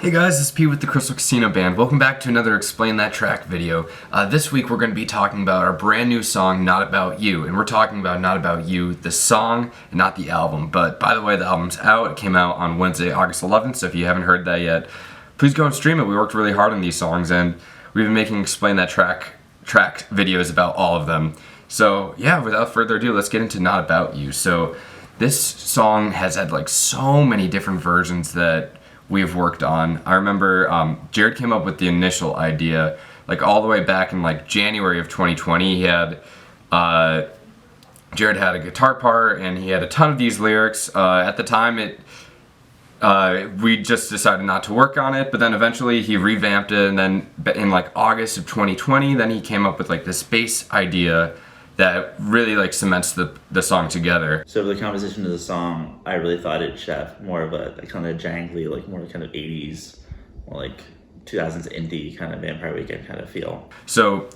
Hey guys, this is Pete with the Crystal Casino Band. Welcome back to another Explain That Track video. This week we're going to be talking about our brand new song, Not About You. And we're talking about Not About You, the song, and not the album. But by the way, the album's out. It came out on Wednesday, August 11th, so if you haven't heard that yet, please go and stream it. We worked really hard on these songs, and we've been making Explain That Track videos about all of them. So yeah, without further ado, let's get into Not About You. So this song has had like so many different versions that we've worked on. I remember Jarrod came up with the initial idea like all the way back in like January of 2020. He had Jarrod had a guitar part and he had a ton of these lyrics. At the time we just decided not to work on it, but then eventually he revamped it, and then in like August of 2020 then he came up with like this bass idea that really like cements the song together. So for the composition of the song, I really thought it should have more of a kind of jangly, like more kind of 80s, or like 2000s indie kind of Vampire Weekend kind of feel. So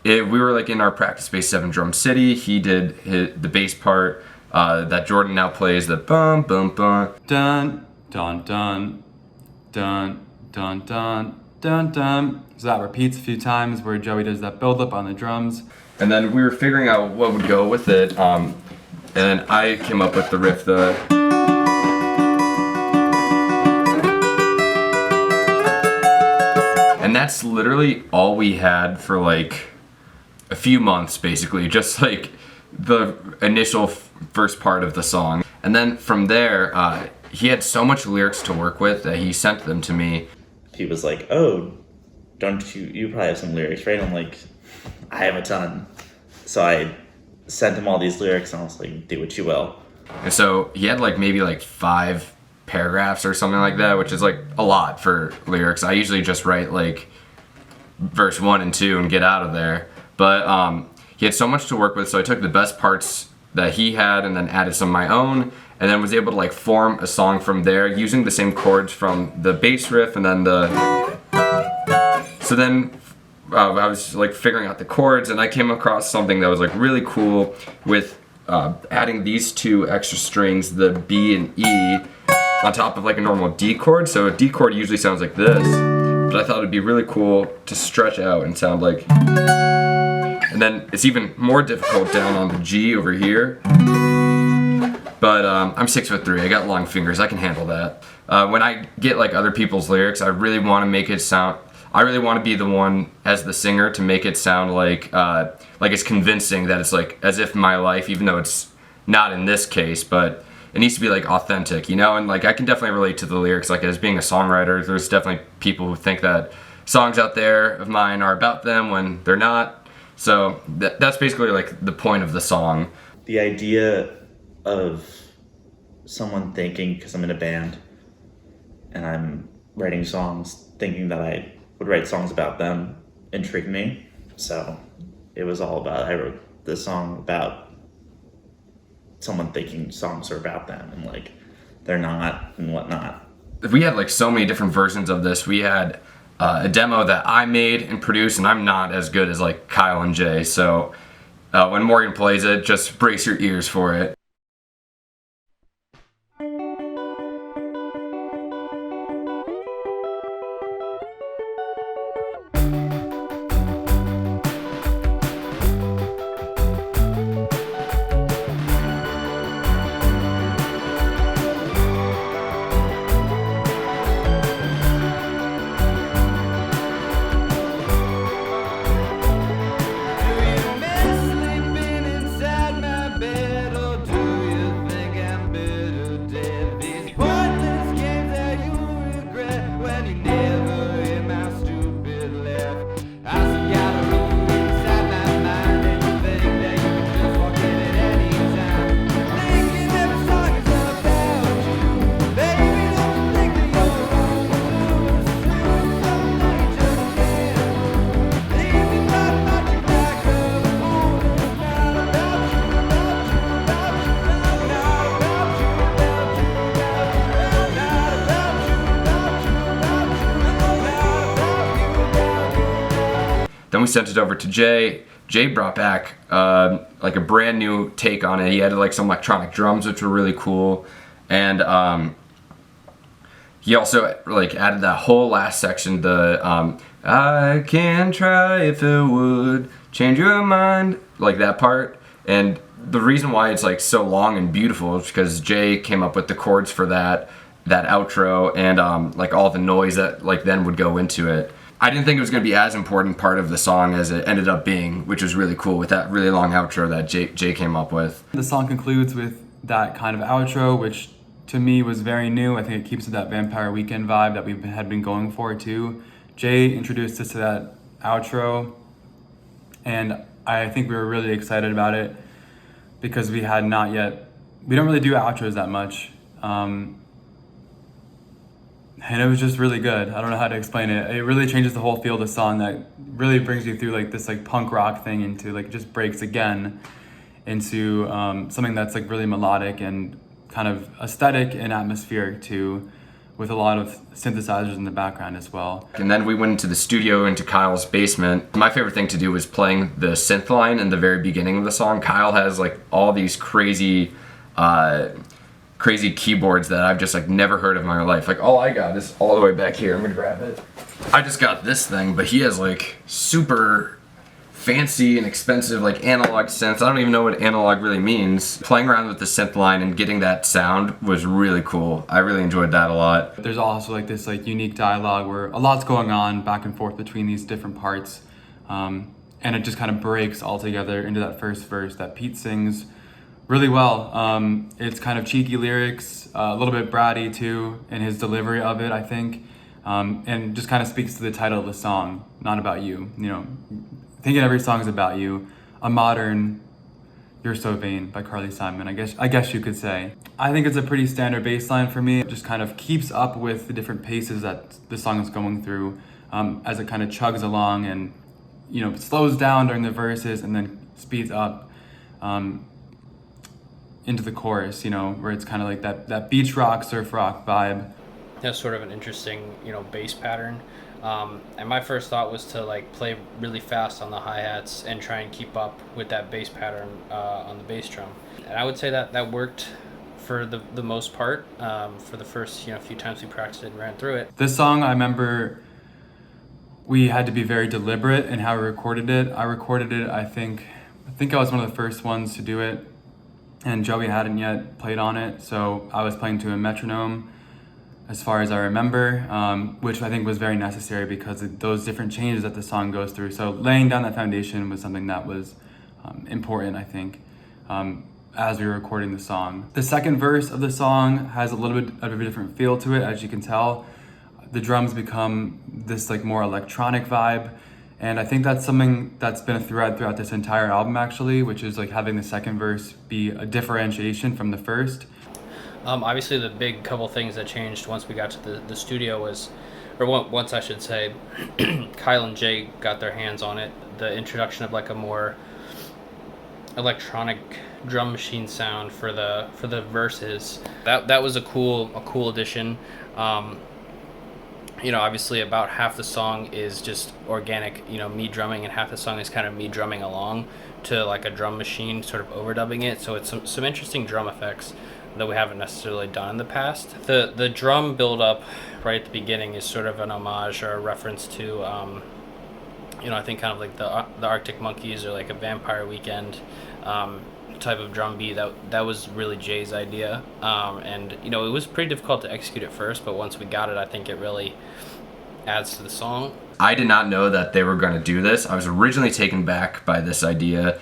we were like in our practice bass 7 drum city. He did the bass part that Jordan now plays, the bum bum bum dun dun dun dun dun dun dun dun. So that repeats a few times where Joey does that build up on the drums. And then we were figuring out what would go with it, and then I came up with the riff, and that's literally all we had for like a few months, basically, just like the initial first part of the song. And then from there, he had so much lyrics to work with that he sent them to me. He was like, "Oh, don't you probably have some lyrics, right?" I'm like, "I have a ton." So I sent him all these lyrics and I was like, "Do what you will." And so he had like maybe like 5 paragraphs or something like that, which is like a lot for lyrics. I usually just write like verse 1 and 2 and get out of there. But he had so much to work with, so I took the best parts that he had and then added some of my own, and then was able to like form a song from there using the same chords from the bass riff, and then I was like figuring out the chords, and I came across something that was like really cool with adding these 2 extra strings, the B and E, on top of like a normal D chord. So a D chord usually sounds like this, but I thought it'd be really cool to stretch out and sound like, and then it's even more difficult down on the G over here. But I'm 6'3", I got long fingers, I can handle that. When I get like other people's lyrics, I really want to make it sound, I really want to be the one as the singer to make it sound like it's convincing, that it's like as if my life, even though it's not in this case, but it needs to be like authentic, you know? And like I can definitely relate to the lyrics. Like as being a songwriter, there's definitely people who think that songs out there of mine are about them when they're not. So that's basically like the point of the song. The idea of someone thinking, because I'm in a band and I'm writing songs, thinking that I would write songs about them, intrigued me. So it was all about, I wrote this song about someone thinking songs are about them and like they're not and whatnot. We had like so many different versions of this. We had a demo that I made and produced, and I'm not as good as like Kyle and Jay. So when Morgan plays it, just brace your ears for it. Then we sent it over to Jay. Jay brought back like a brand new take on it. He added like some electronic drums, which were really cool. And he also like added that whole last section, the I can try if it would change your mind, like that part. And the reason why it's like so long and beautiful is because Jay came up with the chords for that outro, and like all the noise that like then would go into it. I didn't think it was going to be as important part of the song as it ended up being, which was really cool with that really long outro that Jay came up with. The song concludes with that kind of outro, which to me was very new. I think it keeps that Vampire Weekend vibe that we had been going for too. Jay introduced us to that outro, and I think we were really excited about it because we don't really do outros that much. And it was just really good. I don't know how to explain it. It really changes the whole feel of the song, that really brings you through like this like punk rock thing into like just breaks again into something that's like really melodic and kind of aesthetic and atmospheric too, with a lot of synthesizers in the background as well. And then we went into the studio, into Kyle's basement. My favorite thing to do was playing the synth line in the very beginning of the song. Kyle has like all these crazy keyboards that I've just like never heard of in my life. Like all I got is all the way back here. I'm gonna grab it. I just got this thing, but he has like super fancy and expensive like analog synths. I don't even know what analog really means. Playing around with the synth line and getting that sound was really cool. I really enjoyed that a lot. There's also like this like unique dialogue where a lot's going on back and forth between these different parts, and it just kind of breaks all together into that first verse that Pete sings really well. It's kind of cheeky lyrics, a little bit bratty too in his delivery of it, I think, and just kind of speaks to the title of the song, Not About You. You know, thinking every song is about you. A modern You're So Vain by Carly Simon, I guess you could say. I think it's a pretty standard bass line for me. It just kind of keeps up with the different paces that the song is going through, as it kind of chugs along and, you know, slows down during the verses and then speeds up into the chorus, you know, where it's kind of like that beach rock, surf rock vibe. That's sort of an interesting, you know, bass pattern. And my first thought was to like play really fast on the hi-hats and try and keep up with that bass pattern on the bass drum. And I would say that worked for the most part, for the first, you know, few times we practiced it and ran through it. This song, I remember we had to be very deliberate in how we recorded it. I recorded it, I think I was one of the first ones to do it, and Joey hadn't yet played on it, so I was playing to a metronome as far as I remember, which I think was very necessary because of those different changes that the song goes through. So laying down that foundation was something that was important, I think, as we were recording the song. The second verse of the song has a little bit of a different feel to it, as you can tell. The drums become this like more electronic vibe, and I think that's something that's been a thread throughout this entire album actually, which is like having the second verse be a differentiation from the first. Obviously the big couple things that changed once we got to the studio was, or once I should say, Kyle and Jay got their hands on it. The introduction of like a more electronic drum machine sound for the verses. That was a cool addition. You know, obviously about half the song is just organic, you know, me drumming, and half the song is kind of me drumming along to like a drum machine sort of overdubbing it. So it's some interesting drum effects that we haven't necessarily done in the past. The drum build up right at the beginning is sort of an homage or a reference to, you know, I think kind of like the Arctic Monkeys or like a Vampire Weekend type of drum beat. That was really Jay's idea, and you know, it was pretty difficult to execute at first, but once we got it, I think it really adds to the song. I did not know that they were going to do this. I was originally taken back by this idea.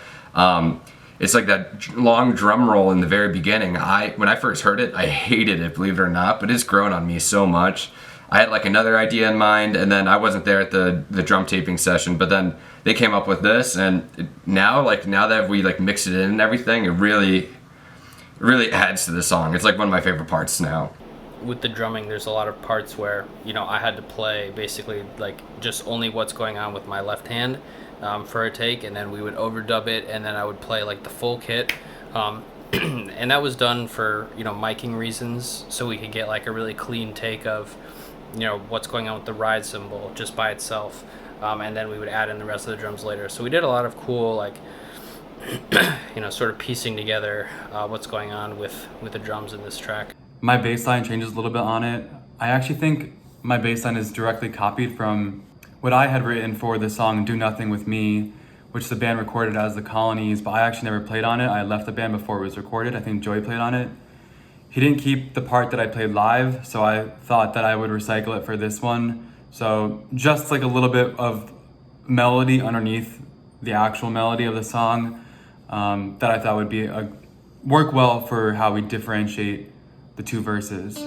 It's like that long drum roll in the very beginning. When I first heard it, I hated it, believe it or not, but it's grown on me so much. I had like another idea in mind, and then I wasn't there at the drum taping session, but then they came up with this, and now that we like mixed it in and everything, it really adds to the song. It's like one of my favorite parts now. With the drumming, there's a lot of parts where, you know, I had to play basically like just only what's going on with my left hand for a take, and then we would overdub it, and then I would play like the full kit. And that was done for, you know, miking reasons, so we could get like a really clean take of, you know, what's going on with the ride cymbal just by itself, and then we would add in the rest of the drums later. So we did a lot of cool, like, you know, sort of piecing together what's going on with the drums in this track. My bass line changes a little bit on it. I actually think my bass line is directly copied from what I had written for the song Do Nothing With Me, which the band recorded as the Colonies, but I actually never played on it. I left the band before it was recorded. I think Joey played on it. He didn't keep the part that I played live, so I thought that I would recycle it for this one. So just like a little bit of melody underneath the actual melody of the song, that I thought would be work well for how we differentiate the two verses.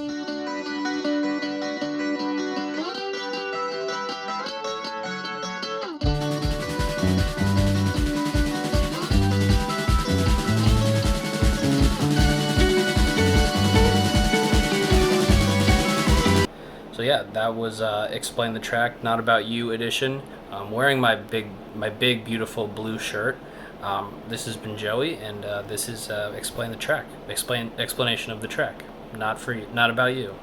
So yeah, that was Explain the Track, Not About You edition. I'm wearing my big beautiful blue shirt. This has been Joey, and this is Explain the Track, explanation of the track, not about you.